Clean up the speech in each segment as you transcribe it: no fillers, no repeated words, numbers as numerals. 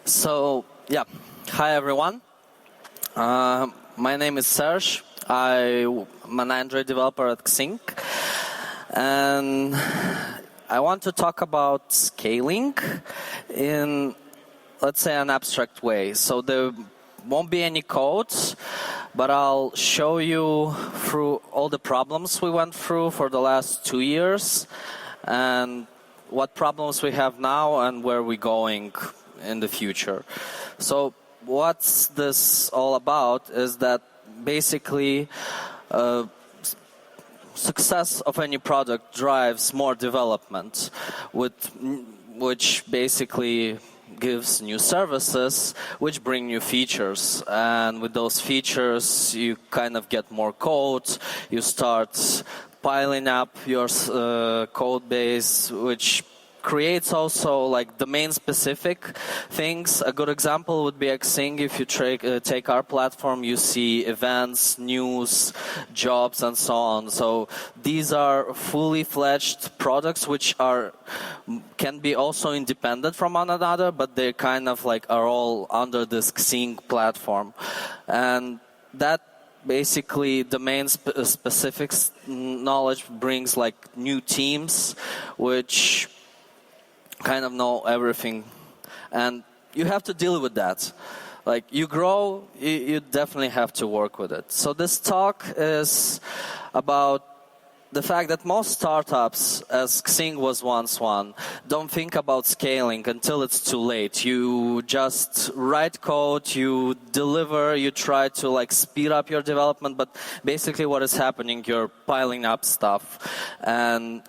So, yeah, hi everyone. My name is Serj. I'm an Android developer at XING. And I want to talk about scaling in, let's say, an abstract way. So there won't be any code, but I'll show you through all the problems we went through for the last 2 years and what problems we have now and where we're going in the future. So what's this all about is that basically success of any product drives more development, which basically gives new services which bring new features, and with those features you kind of get more code, you start piling up your code base, which creates also like domain specific things. A good example would be XING. If you take our platform, you see events, news, jobs, and so on. So these are fully fledged products which can be also independent from one another, but they kind of like are all under this XING platform. And that basically domain specific knowledge brings like new teams which kind of know everything, and you have to deal with that. Like you grow, you definitely have to work with it. So this talk is about the fact that most startups, as XING was once one, don't think about scaling until it's too late. You just write code, you deliver, you try to like speed up your development, but basically what is happening, you're piling up stuff. And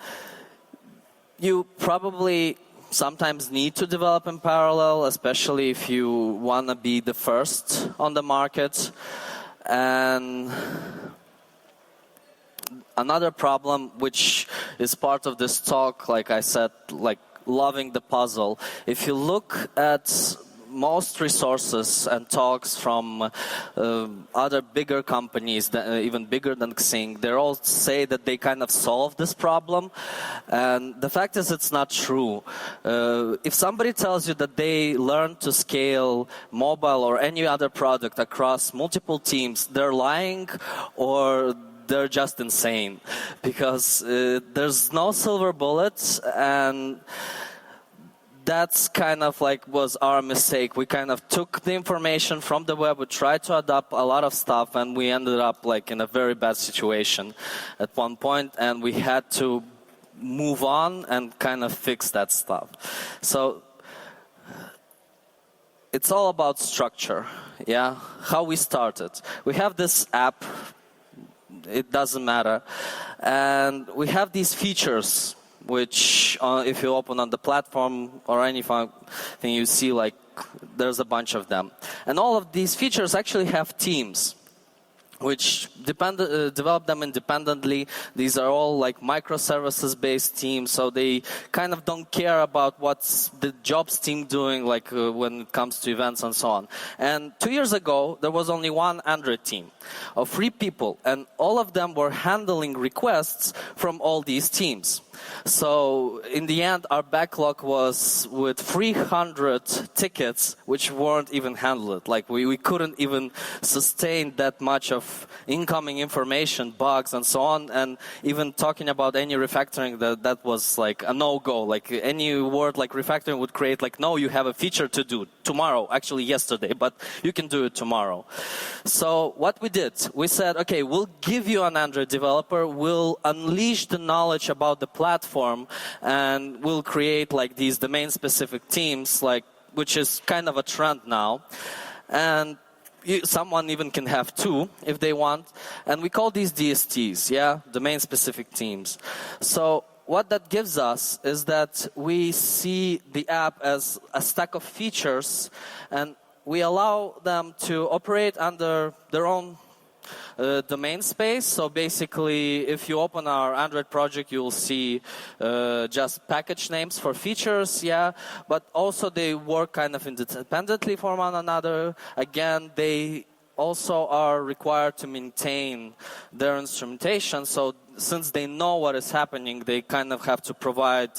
you probably sometimes need to develop in parallel, especially if you want to be the first on the market. And another problem, which is part of this talk, like I said, like loving the puzzle. If you look at most resources and talks from other bigger companies, even bigger than XING, they all say that they kind of solve this problem. And the fact is it's not true. If somebody tells you that they learned to scale mobile or any other product across multiple teams, they're lying or they're just insane. Because there's no silver bullets, and that's kind of like was our mistake. We kind of took the information from the web, we tried to adapt a lot of stuff, and we ended up like in a very bad situation at one point, and we had to move on and kind of fix that stuff. So it's all about structure, yeah? How we started. We have this app, it doesn't matter, and we have these features which if you open on the platform or anything, you see like there's a bunch of them. And all of these features actually have teams which develop them independently. These are all like microservices based teams, so they kind of don't care about what's the jobs team doing, like when it comes to events and so on. And 2 years ago, there was only one Android team of 3 people, and all of them were handling requests from all these teams. So in the end, our backlog was with 300 tickets which weren't even handled. Like we couldn't even sustain that much of incoming information, bugs and so on. And even talking about any refactoring, that was like a no-go. Like any word like refactoring would create like, no, you have a feature to do tomorrow, actually yesterday, but you can do it tomorrow. So what we did, we said, okay, we'll give you an Android developer, we'll unleash the knowledge about the platform, and we'll create like these domain specific teams, like which is kind of a trend now. And someone even can have 2 if they want, and we call these DSTs, yeah, domain specific teams. So what that gives us is that we see the app as a stack of features, and we allow them to operate under their own domain space. So basically, if you open our Android project, you'll see just package names for features, yeah, but also they work kind of independently from one another. Again, they also are required to maintain their instrumentation, so since they know what is happening, they kind of have to provide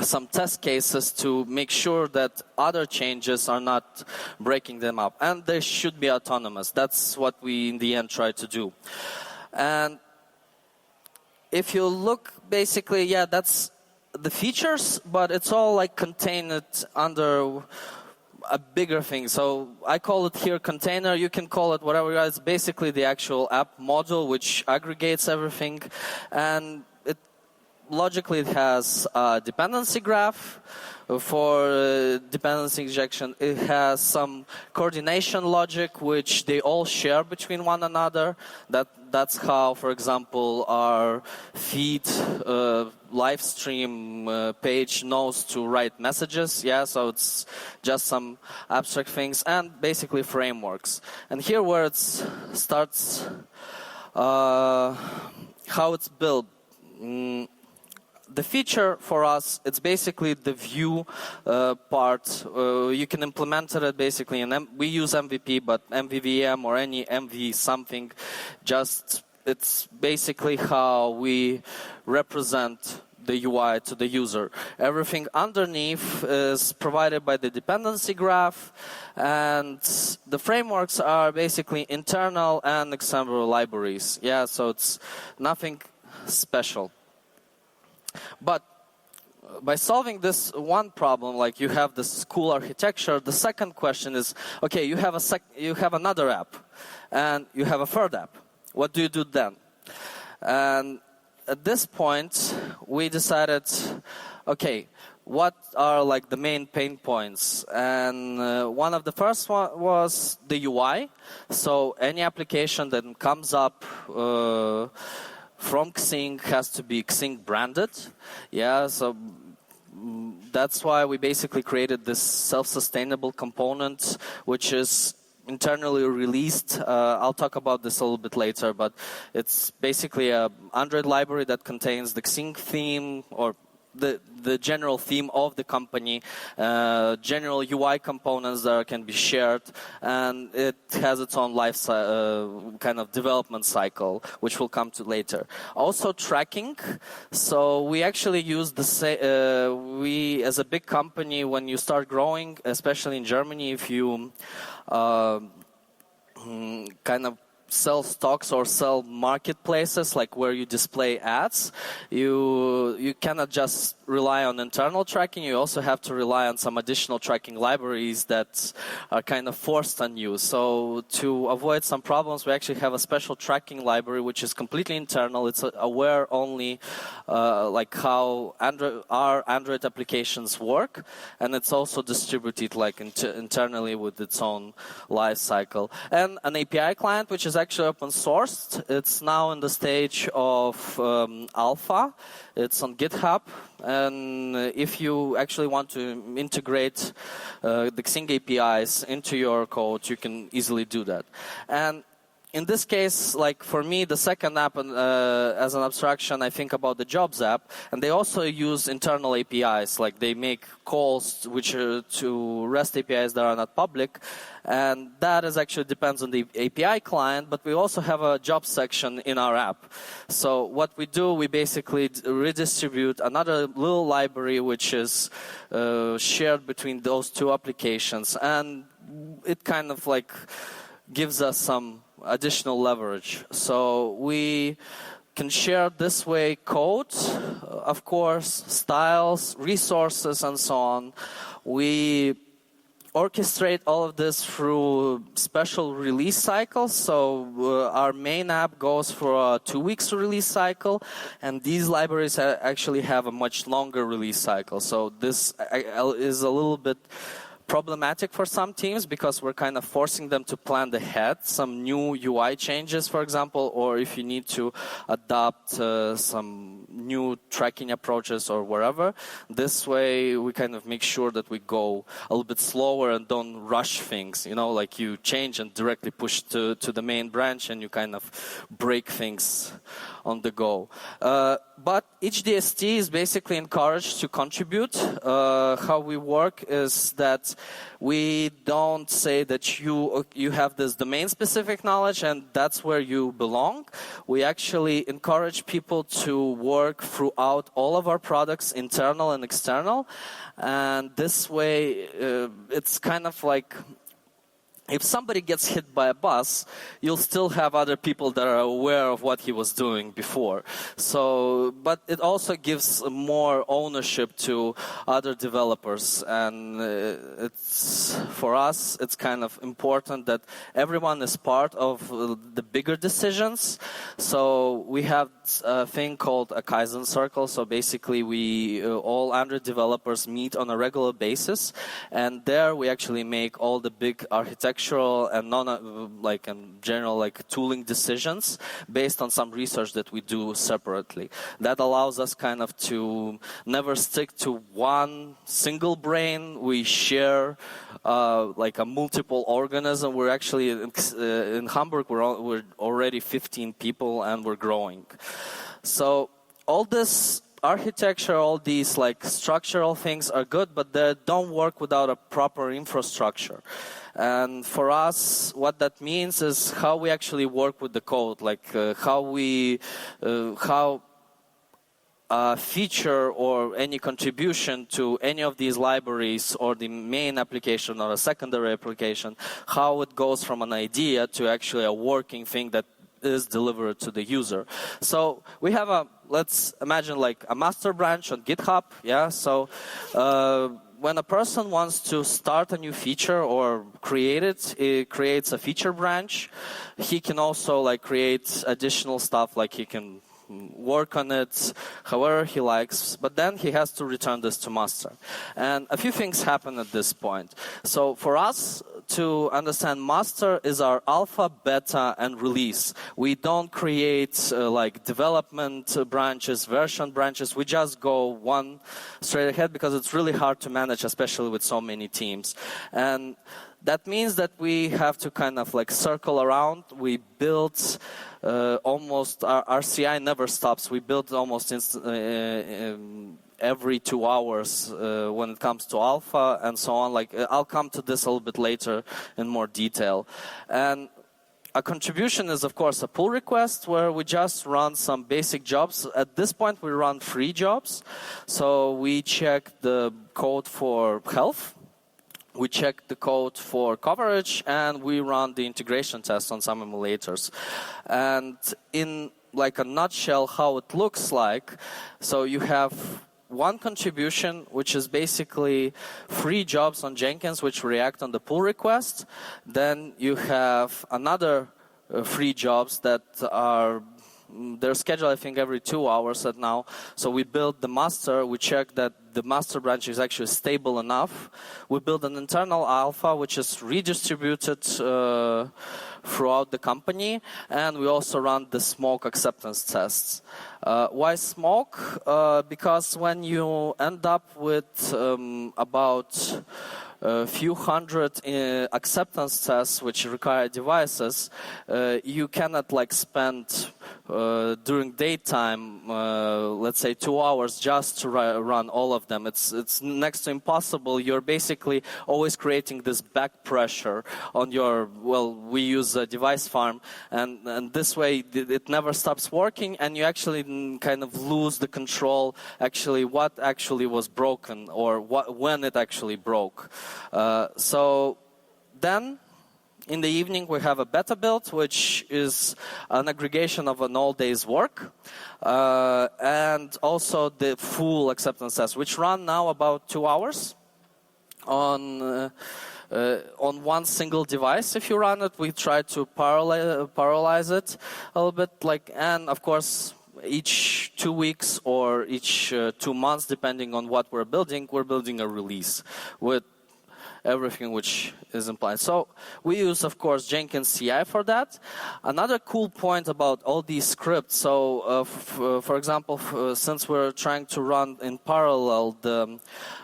some test cases to make sure that other changes are not breaking them up. And they should be autonomous. That's what we in the end try to do. And if you look, basically, yeah, that's the features, but it's all like contained under a bigger thing. So I call it here container. You can call it whatever. It's basically the actual app module which aggregates everything. And logically, it has a dependency graph for dependency injection. It has some coordination logic, which they all share between one another. That's how, for example, our feed live stream page knows to write messages. Yeah, so it's just some abstract things and basically frameworks. And here where it starts, how it's built. The feature for us, it's basically the view part. You can implement it basically in we use MVP, but MVVM or any MV something, just it's basically how we represent the UI to the user. Everything underneath is provided by the dependency graph, and the frameworks are basically internal and external libraries. Yeah, so it's nothing special. But by solving this one problem, like you have this cool architecture, the second question is, okay, you have another app, and you have a third app. What do you do then? And at this point, we decided, okay, what are like the main pain points? And one of the first one was the UI. So any application that comes up from XING has to be XING branded. Yeah, so that's why we basically created this self-sustainable component, which is internally released. I'll talk about this a little bit later, but it's basically an Android library that contains the XING theme, or the general theme of the company, general UI components that can be shared, and it has its own life kind of development cycle, which we'll come to later. Also tracking. So we actually use we as a big company, when you start growing, especially in Germany, if you kind of sell stocks or sell marketplaces, like where you display ads, you cannot just rely on internal tracking. You also have to rely on some additional tracking libraries that are kind of forced on you. So to avoid some problems, we actually have a special tracking library which is completely internal. It's aware only like how our Android applications work, and it's also distributed like internally with its own life cycle. And an API client, which is actually open sourced. It's now in the stage of alpha. It's on GitHub, and if you actually want to integrate the XING APIs into your code, you can easily do that. And in this case, like for me, the second app as an abstraction, I think about the Jobs app, and they also use internal APIs, like they make calls which are to REST APIs that are not public, and that is actually depends on the API client, but we also have a job section in our app. So what we do, we basically redistribute another little library which is shared between those two applications, and it kind of like gives us some additional leverage. So we can share this way code, of course, styles, resources, and so on. We orchestrate all of this through special release cycles. So our main app goes for a 2 weeks release cycle, and these libraries actually have a much longer release cycle. So this is a little bit problematic for some teams because we're kind of forcing them to plan ahead some new UI changes, for example, or if you need to adopt some new tracking approaches or wherever. This way we kind of make sure that we go a little bit slower and don't rush things, you know, like you change and directly push to the main branch and you kind of break things on the go. But each DST is basically encouraged to contribute. How we work is that we don't say that you have this domain-specific knowledge and that's where you belong. We actually encourage people to work throughout all of our products, internal and external. And this way, it's kind of like, if somebody gets hit by a bus, you'll still have other people that are aware of what he was doing before. So, but it also gives more ownership to other developers. And it's, for us, it's kind of important that everyone is part of the bigger decisions. So we have a thing called a Kaizen circle. So basically we, all Android developers meet on a regular basis. And there we actually make all the big architectural and like in general like tooling decisions based on some research that we do separately. That allows us kind of to never stick to one single brain. We share like a multiple organism. We're actually in Hamburg. We're already 15 people and we're growing. So all this architecture, all these like structural things are good, but they don't work without a proper infrastructure. And for us, what that means is how we actually work with the code, like how a feature or any contribution to any of these libraries or the main application or a secondary application, how it goes from an idea to actually a working thing that is delivered to the user. So we have a, let's imagine like a master branch on GitHub, yeah, so when a person wants to start a new feature or create it, it creates a feature branch. He can also like create additional stuff, like he can work on it however he likes, but then he has to return this to master. And a few things happen at this point. So for us to understand, master is our alpha, beta, and release. We don't create like development branches, version branches. We just go one straight ahead because it's really hard to manage, especially with so many teams. And that means that we have to kind of like circle around. We build almost, our CI never stops. We build almost every 2 hours when it comes to alpha and so on. Like I'll come to this a little bit later in more detail. And a contribution is, of course, a pull request where we just run some basic jobs. At this point, we run 3 jobs. So we check the code for health. We check the code for coverage, and we run the integration test on some emulators. And in like a nutshell, how it looks like, so you have one contribution, which is basically 3 jobs on Jenkins, which react on the pull request. Then you have another 3 jobs that are, they're scheduled, I think, every 2 hours at now. So we build the master, we check that the master branch is actually stable enough. We build an internal alpha, which is redistributed throughout the company. And we also run the smoke acceptance tests. Why smoke? Because when you end up with about a few hundred acceptance tests which require devices, you cannot like spend during daytime, let's say 2 hours just to run all of them. It's next to impossible. You're basically always creating this back pressure on your, well, we use a device farm, and this way it never stops working, and you actually kind of lose the control actually what actually was broken or when it actually broke. So then in the evening we have a beta build, which is an aggregation of an all day's work, and also the full acceptance test, which run now about 2 hours on one single device. If you run it, we try to parallelize it a little bit, like, and of course each 2 weeks or each 2 months, depending on what we're building a release with everything which is implied. So we use, of course, Jenkins CI for that. Another cool point about all these scripts, so for example, since we're trying to run in parallel the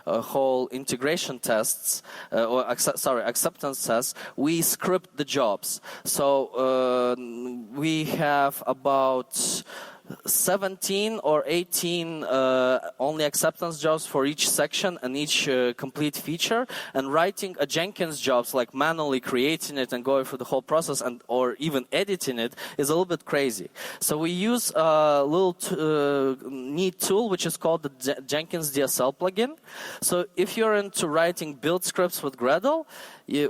whole integration tests, acceptance tests, we script the jobs. So we have about 17 or 18 only acceptance jobs for each section and each complete feature, and writing a Jenkins jobs, like manually creating it and going through the whole process, and or even editing it, is a little bit crazy. So we use a little neat tool which is called the Jenkins DSL plugin. So if you're into writing build scripts with Gradle,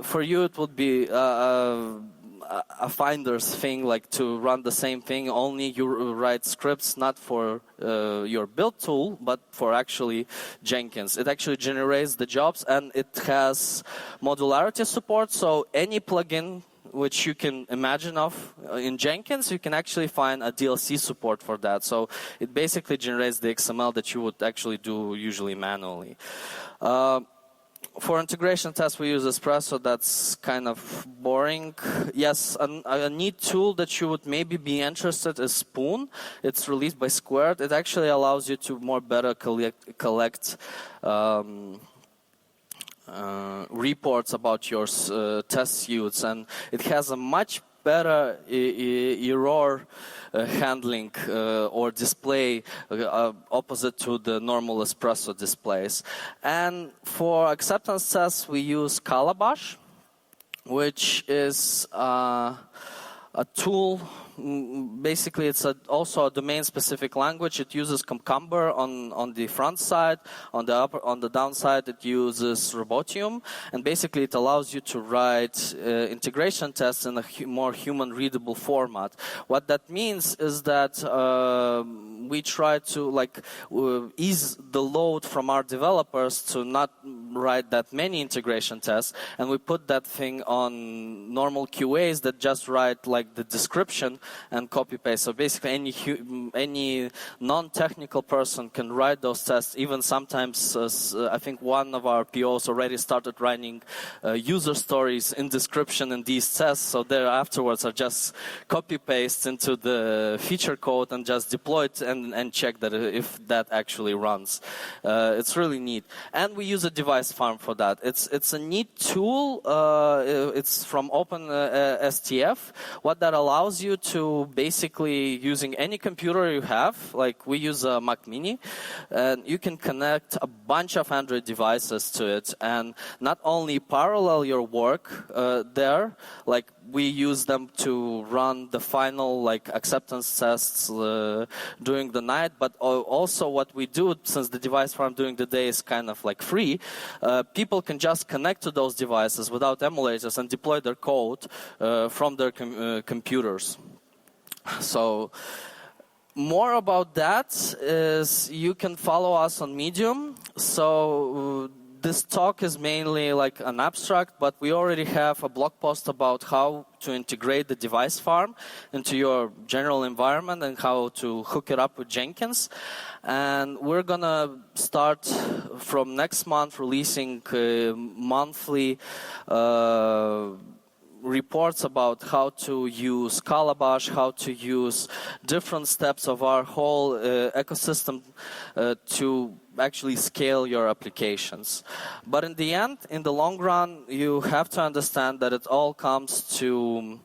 for you it would be a finder's thing, like to run the same thing, only you write scripts not for your build tool, but for actually Jenkins. It actually generates the jobs, and it has modularity support, so any plugin which you can imagine of in Jenkins, you can actually find a DLC support for that. So it basically generates the XML that you would actually do usually manually. For integration tests, we use Espresso. That's kind of boring. Yes, a neat tool that you would maybe be interested is Spoon. It's released by Squared. It actually allows you to more better collect reports about your test suits, and it has a much better error handling or display opposite to the normal Espresso displays. And for acceptance tests, we use Calabash, which is a tool. Basically, it's also a domain-specific language. It uses Cucumber on the front side. On the downside, it uses Robotium, and basically, it allows you to write integration tests in a more human-readable format. What that means is that we try to ease the load from our developers to not write that many integration tests, and we put that thing on normal QAs that just write like the description and copy paste. So basically any non-technical person can write those tests. Even sometimes I think one of our POs already started writing user stories in description in these tests, so there afterwards are just copy paste into the feature code and just deploy it and check that if that actually runs. It's really neat. And we use a device farm for that. It's a neat tool. It's from OpenSTF. What that allows you to basically, using any computer you have, like we use a Mac Mini, and you can connect a bunch of Android devices to it, and not only parallel your work there, like we use them to run the final acceptance tests during the night, but also what we do, since the device farm during the day is kind of free, people can just connect to those devices without emulators and deploy their code from their computers. So more about that is you can follow us on Medium. So this talk is mainly like an abstract, but we already have a blog post about how to integrate the device farm into your general environment and how to hook it up with Jenkins. And we're gonna start from next month releasing monthly reports about how to use Calabash, how to use different steps of our whole ecosystem to actually scale your applications. But in the end, in the long run, you have to understand that it all comes to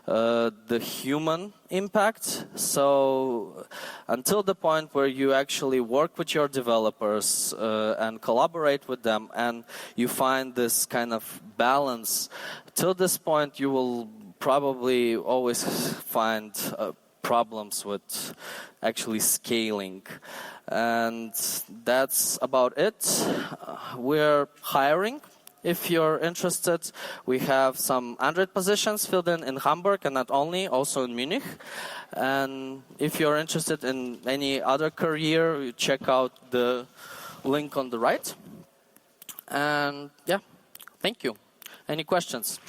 the human impact. So until the point where you actually work with your developers and collaborate with them, and you find this kind of balance, till this point you will probably always find problems with actually scaling. And that's about it. We're hiring. If you're interested, we have some Android positions filled in Hamburg, and not only, also in Munich. And if you're interested in any other career, check out the link on the right. And yeah, thank you. Any questions?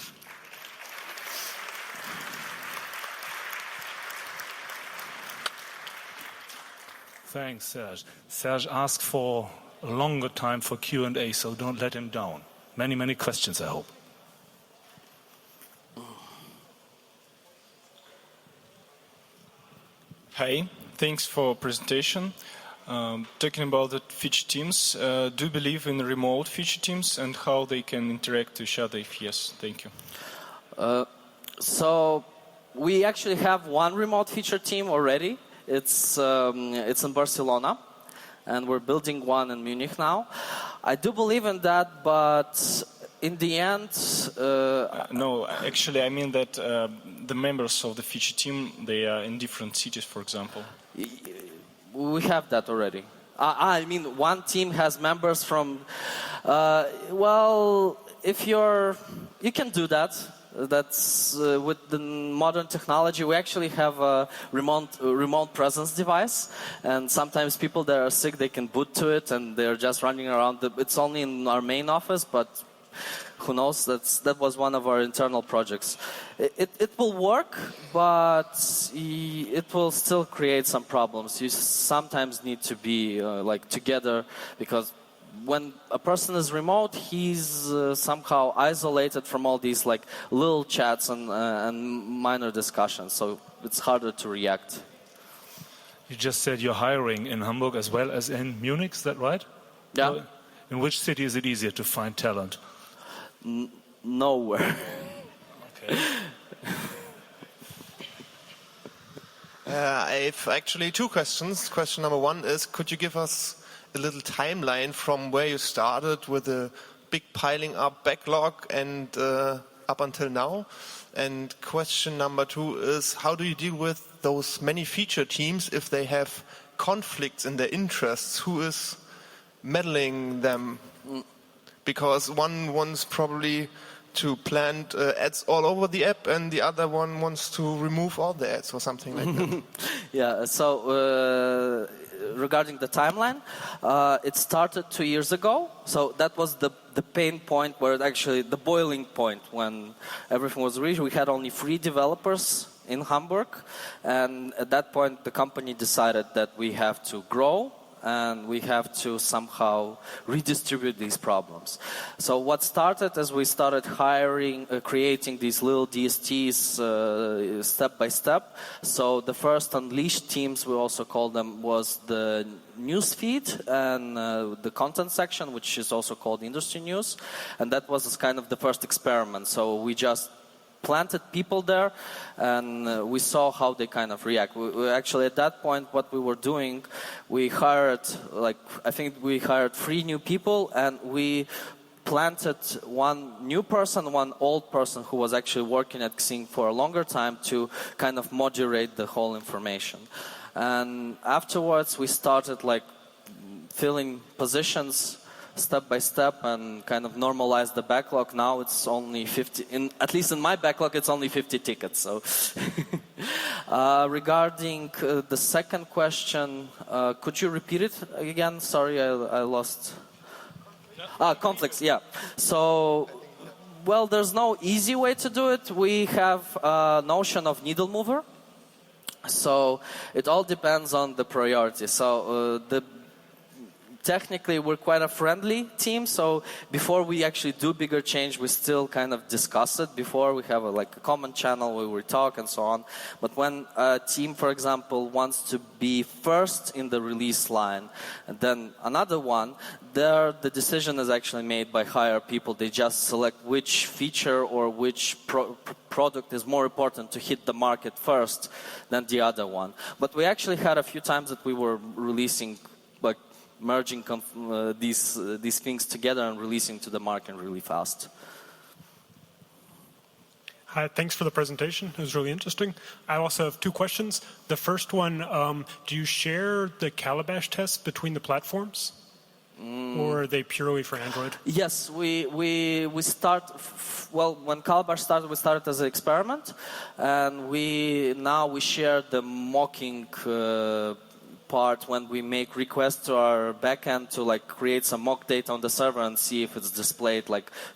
Thanks, Serj. Serj asked for a longer time for Q&A, so don't let him down. Many, many questions, I hope. Hi, thanks for presentation. Talking about the feature teams, do you believe in remote feature teams and how they can interact with each other? If yes, thank you. So we actually have one remote feature team already. It's in Barcelona, and we're building one in Munich now. I do believe in that, but in the end... No, actually, I mean that the members of the feature team, they are in different cities, for example. We have that already. I mean, one team has members from... well, if you can do that. That's with the modern technology. We actually have a remote presence device, and sometimes people that are sick, they can boot to it, and they're just running around. It's only in our main office, but who knows? That was one of our internal projects. It will work, but it will still create some problems. You sometimes need to be like together, because when a person is remote, he's somehow isolated from all these like little chats and minor discussions. So it's harder to react. You just said you're hiring in Hamburg as well as in Munich. Is that right? Yeah. In which city is it easier to find talent? Nowhere. Okay. I have actually two questions. Question number one is, could you give us a little timeline from where you started with a big piling up backlog and up until now? And question number two is, how do you deal with those many feature teams if they have conflicts in their interests? Who is meddling them? Because one wants probably to plant ads all over the app, and the other one wants to remove all the ads or something like that. Yeah, so regarding the timeline, it started 2 years ago. So that was the pain point, where actually the boiling point when everything was reached. We had only 3 developers in Hamburg, and at that point the company decided that we have to grow and we have to somehow redistribute these problems. So what started as we started hiring, creating these little DSTs step by step. So the first unleashed teams, we also call them, was the news feed and the content section, which is also called industry news. And that was kind of the first experiment. So we just planted people there, and we saw how they kind of react. We actually, at that point, what we were doing, we hired, I think we hired 3 new people, and we planted 1 new person, 1 old person who was actually working at XING for a longer time to kind of moderate the whole information. And afterwards, we started filling positions step by step and kind of normalize the backlog. Now it's only 50, at least in my backlog, it's only 50 tickets. So regarding the second question, could you repeat it again? Sorry, I lost. Conflicts, yeah. So, well, there's no easy way to do it. We have a notion of needle mover. So it all depends on the priority. So technically, we're quite a friendly team, so before we actually do bigger change, we still kind of discuss it before. We have a common channel where we talk and so on. But when a team, for example, wants to be first in the release line, and then another one, there the decision is actually made by higher people. They just select which feature or which product is more important to hit the market first than the other one. But we actually had a few times that we were releasing, merging these things together and releasing to the market really fast. Hi, thanks for the presentation. It was really interesting. I also have 2 questions. The first one, do you share the Calabash tests between the platforms? Or are they purely for Android? Yes, we start, well, when Calabash started, we started as an experiment, and now we share the mocking part when we make requests to our backend to create some mock data on the server and see if it's displayed,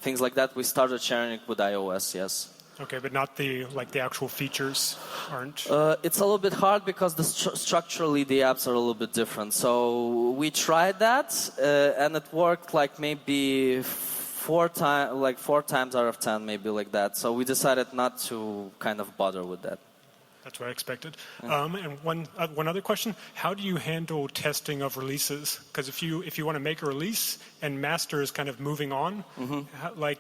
things like that. We started sharing it with iOS, yes. Okay, but not the actual features aren't? It's a little bit hard because structurally the apps are a little bit different. So we tried that, and it worked maybe 4 times out of 10, maybe like that. So we decided not to kind of bother with that. That's what I expected. And one other question: how do you handle testing of releases? Because if you want to make a release and master is kind of moving on,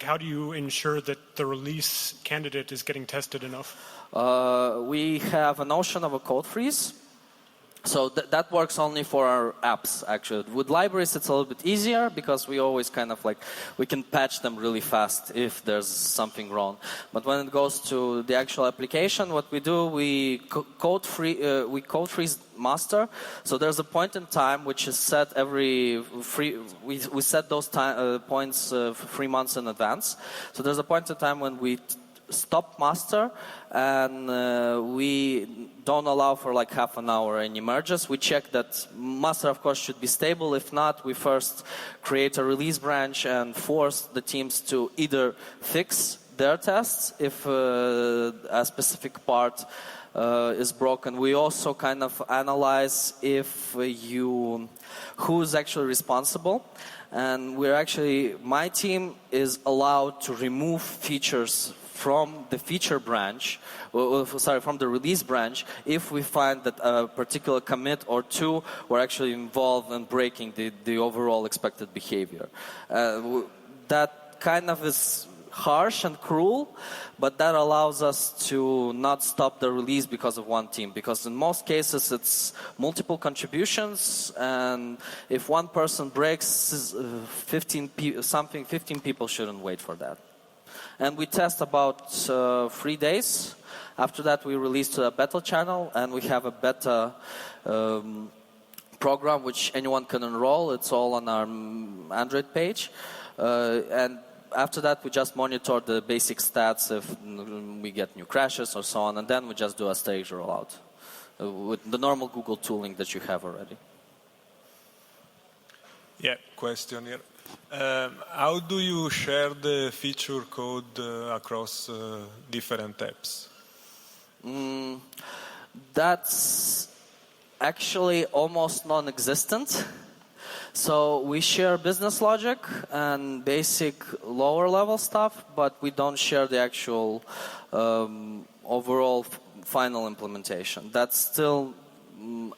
how do you ensure that the release candidate is getting tested enough? We have a notion of a code freeze. So that works only for our apps, actually. With libraries, it's a little bit easier because we always kind of like, we can patch them really fast if there's something wrong. But when it goes to the actual application, what we do, we code freeze master. So there's a point in time which is set every we set those points 3 months in advance. So there's a point in time when we stop master, and we don't allow for like half an hour any merges. We check that master, of course, should be stable. If not, we first create a release branch and force the teams to either fix their tests if a specific part is broken. We also kind of analyze if who's actually responsible. And my team is allowed to remove features from the feature branch, from the release branch, if we find that a particular commit or two were actually involved in breaking the overall expected behavior. That kind of is harsh and cruel, but that allows us to not stop the release because of one team. Because in most cases it's multiple contributions, and if one person breaks 15 people shouldn't wait for that. And we test about 3 days. After that, we release to a beta channel, and we have a beta program which anyone can enroll. It's all on our Android page. And after that, we just monitor the basic stats if we get new crashes or so on, and then we just do a stage rollout with the normal Google tooling that you have already. Yeah, question here. How do you share the feature code across different apps? That's actually almost non-existent. So we share business logic and basic lower level stuff, but we don't share the actual overall final implementation. That's still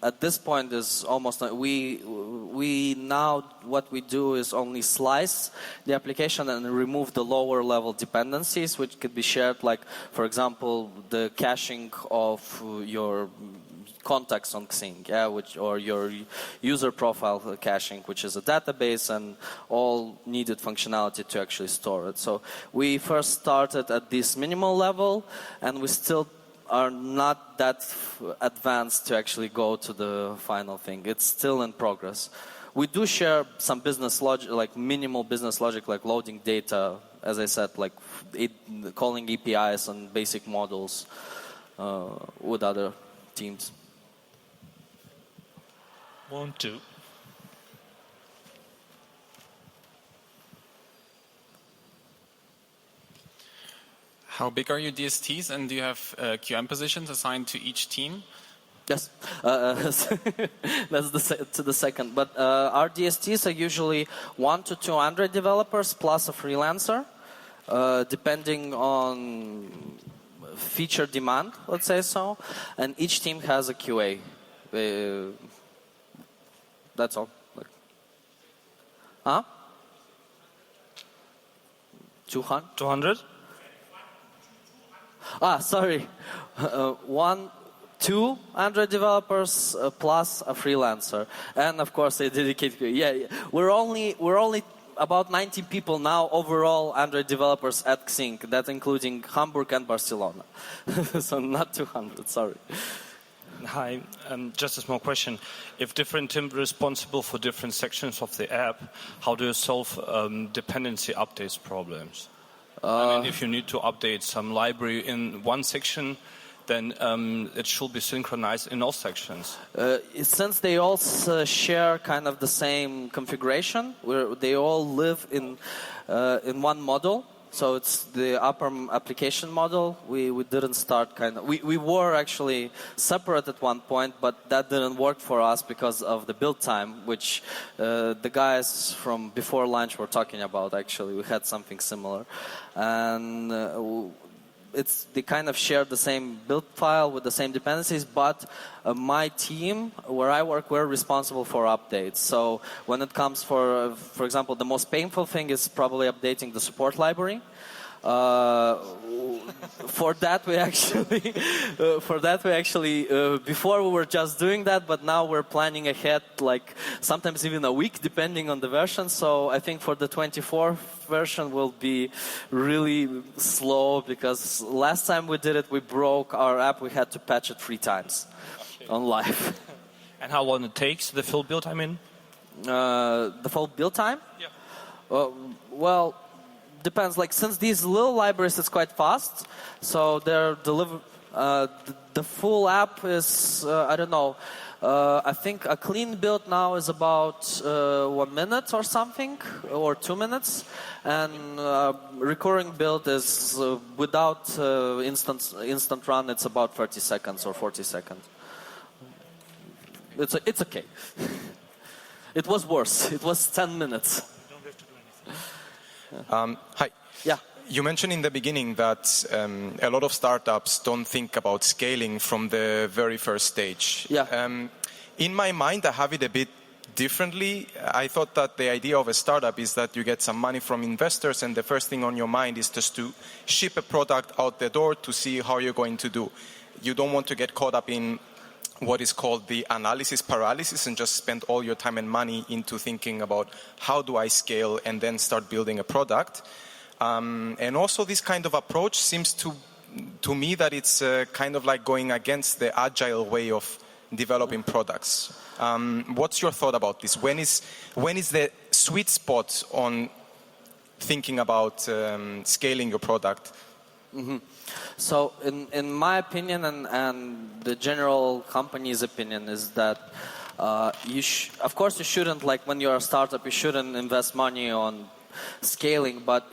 at this point is almost we now what we do is only slice the application and remove the lower level dependencies which could be shared, like for example the caching of your contacts on XING, or your user profile caching, which is a database and all needed functionality to actually store it. So we first started at this minimal level, and we still are not that advanced to actually go to the final thing. It's still in progress. We do share some business logic, like minimal business logic, like loading data, as I said, like calling APIs and basic models with other teams. 1, 2. How big are your DSTs, and do you have QM positions assigned to each team? Yes, that's to the second. But our DSTs are usually 1 to 200 developers plus a freelancer, depending on feature demand, let's say so. And each team has a QA. That's all. Huh? 200? 200? Sorry. 200 developers plus a freelancer, and of course a dedicated. Yeah. We're only about 90 people now overall Android developers at XING. That's including Hamburg and Barcelona. So not 200. Sorry. Hi, just a small question. If different teams are responsible for different sections of the app, how do you solve dependency updates problems? I mean, if you need to update some library in one section, then it should be synchronized in all sections. Since they all share kind of the same configuration, where they all live in one model, so it's the upper application model. We didn't start we were actually separate at one point, but that didn't work for us because of the build time, which the guys from before lunch were talking about. Actually, we had something similar, and they kind of share the same build file with the same dependencies, but my team, where I work, we're responsible for updates. So when it comes for example, the most painful thing is probably updating the support library. For that we actually before we were just doing that, but now we're planning ahead, like sometimes even a week depending on the version. So I think for the 24th version will be really slow, because last time we did it, we broke our app. We had to patch it 3 times on live. And how long it takes, the full build time in? The full build time? Yeah. Well, depends. Like, since these little libraries is quite fast, so they're the full app is I don't know. I think a clean build now is about 1 minute or something, or 2 minutes, and recurring build is without instant run. It's about 30 seconds or 40 seconds. It's okay. It was worse. It was 10 minutes. Hi. Yeah. You mentioned in the beginning that a lot of startups don't think about scaling from the very first stage. Yeah. In my mind, I have it a bit differently. I thought that the idea of a startup is that you get some money from investors, and the first thing on your mind is just to ship a product out the door to see how you're going to do. You don't want to get caught up in what is called the analysis paralysis and just spend all your time and money into thinking about how do I scale and then start building a product. And also this kind of approach seems to me that it's kind of like going against the agile way of developing products. What's your thought about this? When is the sweet spot on thinking about scaling your product? Mm-hmm. So in my opinion and the general company's opinion is that of course you shouldn't, like when you're a startup, you shouldn't invest money on scaling, but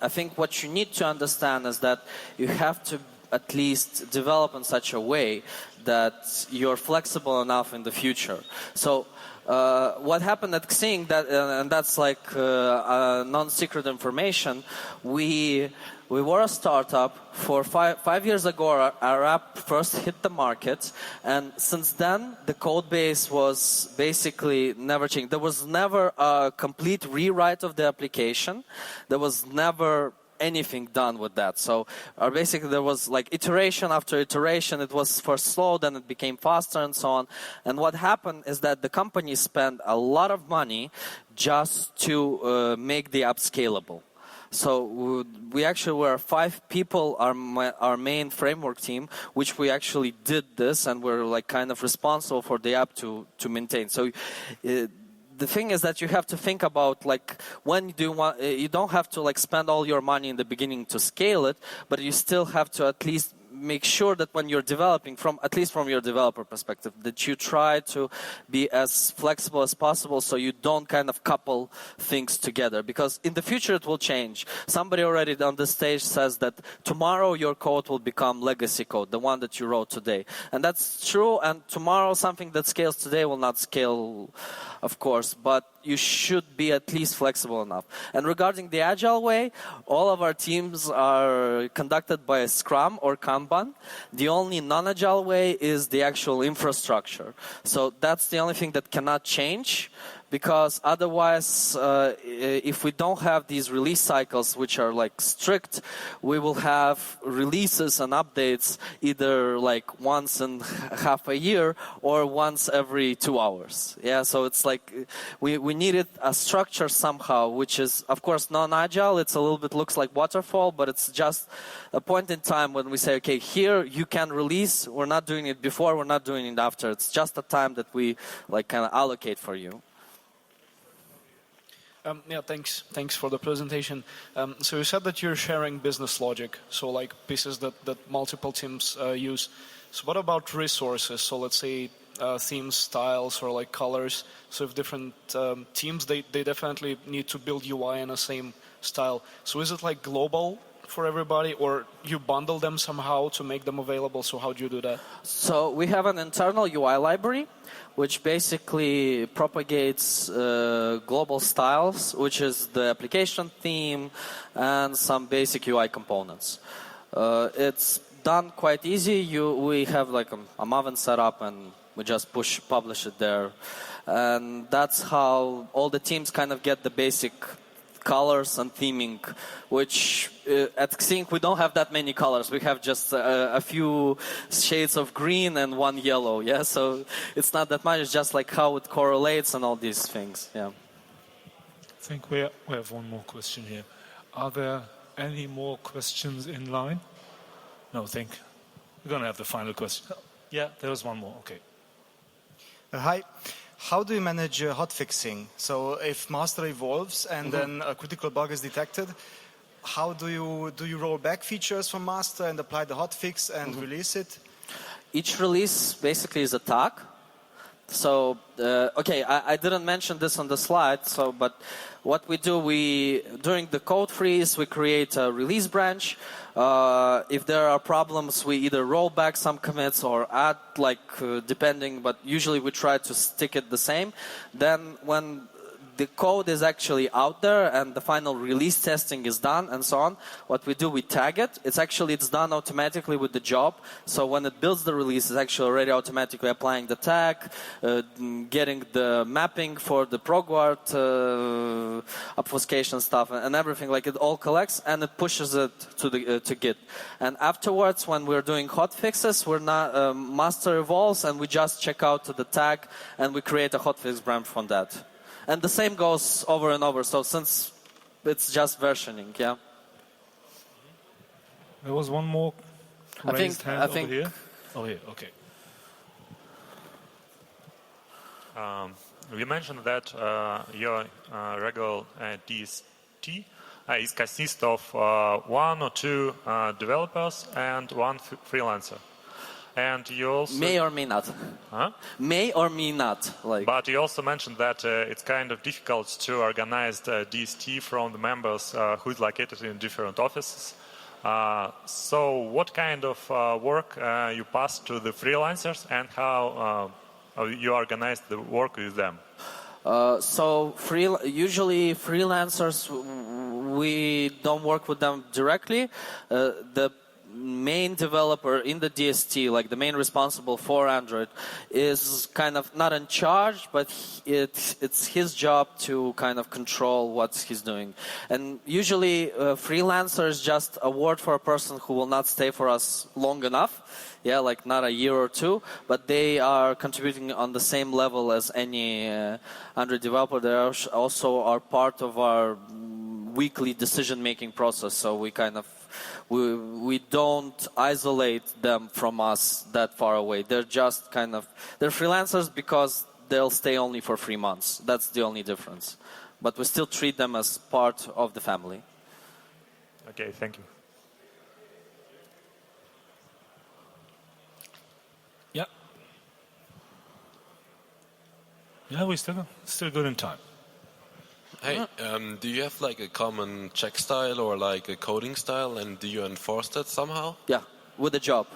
I think what you need to understand is that you have to at least develop in such a way that you're flexible enough in the future. So what happened at XING, and that's like non-secret information, we were a startup. For five years ago, our app first hit the market, and since then, the code base was basically never changed. There was never a complete rewrite of the application. There was never anything done with that. So basically there was like iteration after iteration. It was first slow, then it became faster and so on. And what happened is that the company spent a lot of money just to make the app scalable. So we actually were 5 people, our main framework team, which we actually did this, and we're like kind of responsible for the app to maintain. So the thing is that you have to think about like when you don't have to like spend all your money in the beginning to scale it, but you still have to at least make sure that when you're developing, at least from your developer perspective, that you try to be as flexible as possible, so you don't kind of couple things together, because in the future it will change. Somebody already on the stage says that tomorrow your code will become legacy code, the one that you wrote today, and that's true. And tomorrow something that scales today will not scale, of course, but you should be at least flexible enough. And regarding the agile way, all of our teams are conducted by a Scrum or Kanban. The only non-agile way is the actual infrastructure. So that's the only thing that cannot change, because otherwise, if we don't have these release cycles which are like strict, we will have releases and updates either like once in half a year or once every 2 hours. Yeah, so it's like we needed a structure somehow, which is of course non-agile. It's a little bit looks like waterfall, but it's just a point in time when we say, okay, here you can release. We're not doing it before, we're not doing it after. It's just a time that we like kind of allocate for you. Yeah, thanks for the presentation. So you said that you're sharing business logic, so like pieces that multiple teams use. So what about resources? So let's say themes, styles, or like colors. So if different teams, they definitely need to build UI in the same style. So is it like global for everybody, or you bundle them somehow to make them available? So how do you do that? So we have an internal UI library, which basically propagates global styles, which is the application theme and some basic UI components. It's done quite easy. We have like a Maven setup, and we just publish it there. And that's how all the teams kind of get the basic colors and theming, which at XING we don't have that many colors. We have just a few shades of green and one yellow. Yeah, so it's not that much. It's just like how it correlates and all these things. Yeah. I think we have one more question here. Are there any more questions in line? No, I think we're going to have the final question. Yeah, there was one more. Okay. Hi. How do you manage hot fixing? So if master evolves and then a critical bug is detected, how do you roll back features from master and apply the hot fix and release it? Each release basically is a tag. So, okay, I didn't mention this on the slide, but what we do, during the code freeze, we create a release branch. If there are problems, we either roll back some commits or add, depending, but usually we try to stick it the same. Then when the code is actually out there and the final release testing is done and so on, what we do, we tag it. It's done automatically with the job. So when it builds the release, it's actually already automatically applying the tag, getting the mapping for the progward obfuscation stuff and everything. Like it all collects and it pushes it to Git. And afterwards, when we're doing hot fixes, we're not master evolves and we just check out to the tag and we create a hotfix branch from that. And the same goes over and over. So since it's just versioning, yeah. There was one more raised hand over here. Oh, here, okay. You mentioned that your regular DST consists of one or two developers and one freelancer. And you also may or may not. Huh? May or may not. But you also mentioned that it's kind of difficult to organize the DST from the members who is located in different offices. So what kind of work you pass to the freelancers and how you organize the work with them? Usually freelancers, we don't work with them directly. The main developer in the DST, like the main responsible for Android, is kind of not in charge, but it's his job to kind of control what he's doing. And usually freelancer is just a word for a person who will not stay for us long enough. Yeah, like not a year or two, but they are contributing on the same level as any Android developer. They also are part of our weekly decision-making process. So we kind of we don't isolate them from us that far away. They're just they're freelancers because they'll stay only for 3 months. That's the only difference. But we still treat them as part of the family. Okay, thank you. Yeah, we're still good in time. Hey, do you have like a common check style or like a coding style, and do you enforce that somehow? Yeah, with a job,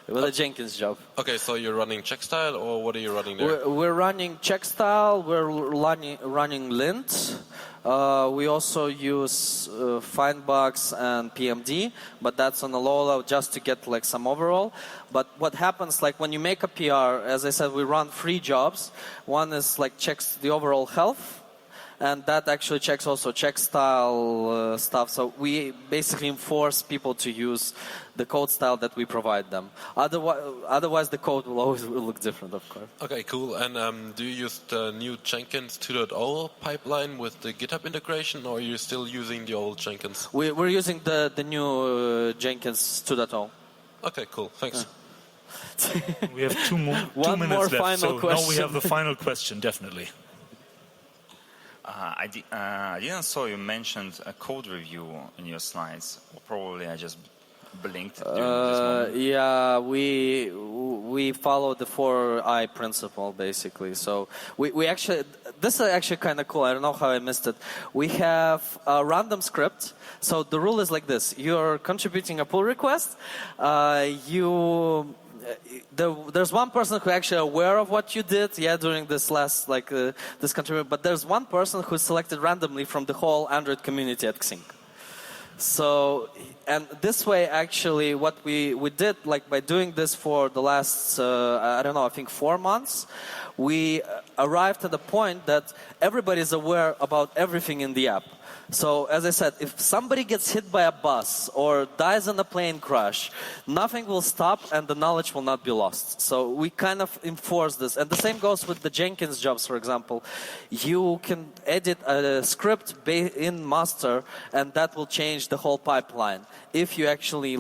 with a Jenkins job. Okay, so you're running check style, or what are you running there? We're running check style. We're running lint. We also use findbox and PMD, but that's on a low level just to get like some overall. But what happens, like when you make a PR, as I said, we run 3 jobs. One is like checks the overall health, and that actually checks also check style stuff. So we basically enforce people to use the code style that we provide them. Otherwise the code will always look different, of course. Okay, cool. And do you use the new Jenkins 2.0 pipeline with the GitHub integration, or are you still using the old Jenkins? We're using the new Jenkins 2.0. Okay, cool. Thanks. We have 2 minutes left, so now we have the final question, definitely. I didn't saw you mentioned a code review in your slides. Or probably I just blinked during this moment. Yeah, we follow the 4I principle basically. So we actually, this is actually kind of cool. I don't know how I missed it. We have a random script. So the rule is like this: you're contributing a pull request. There's one person who actually aware of what you did, during this last this contribution. But there's one person who's selected randomly from the whole Android community at XING. So, and this way, actually, what we did, like by doing this for the last, I think 4 months, we arrived at the point that everybody is aware about everything in the app. So, as I said, if somebody gets hit by a bus or dies in a plane crash, nothing will stop and the knowledge will not be lost. So we kind of enforce this. And the same goes with the Jenkins jobs, for example. You can edit a script in master and that will change the whole pipeline if you actually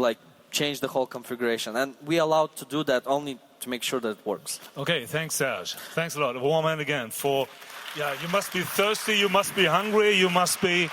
change the whole configuration. And we allow to do that only to make sure that it works. Okay, thanks, Serj. Thanks a lot. A warm hand again for... Yeah, you must be thirsty, you must be hungry, you must be